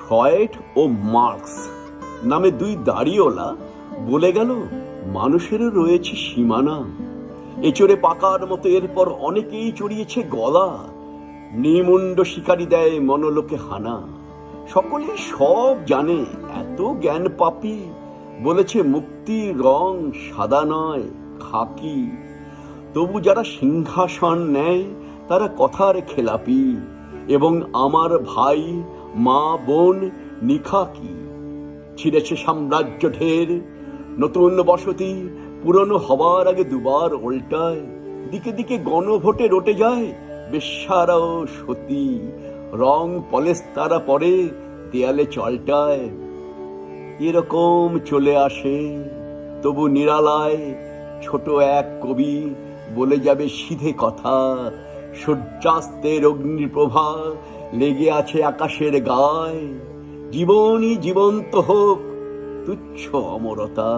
Freud ও marks নামে দুই দাড়িওয়ালা বলে গেল, মানুষেরও রয়েছে সীমানা। এচড়ে পাকার মতো এরপর অনেকেই চড়িয়েছে গলা, নিমুণ্ড শিকারি দেয় মনলোকে হানা। সকলে সব জানে, এত জ্ঞান পাপী, বলেছে মুক্তির রং সাদা নয় খাকি। তবু যারা সিংহাসন নেয় তারা কথার খেলাপি, এবং আমার ভাই মা বোন নিখাকি। ছিঁড়েছে সাম্রাজ্য ঢের, নতুন বসতি পুরনো হবার আগে দুবার উল্টায়। দিকে দিকে গণভোটে রটে যায় বেশ্যারাও সতী, রং পলেস্তারা পরে দেয়ালে চলটায়। এরকম চলে আসে, তবু নিরালায় ছোট এক কবি বলে যাবে সিধে কথা। সূর্যাস্তের অগ্নিপ্রভা লেগে আছে আকাশের গায়, জীবনই জীবন্ত হোক তুচ্ছ অমরতা।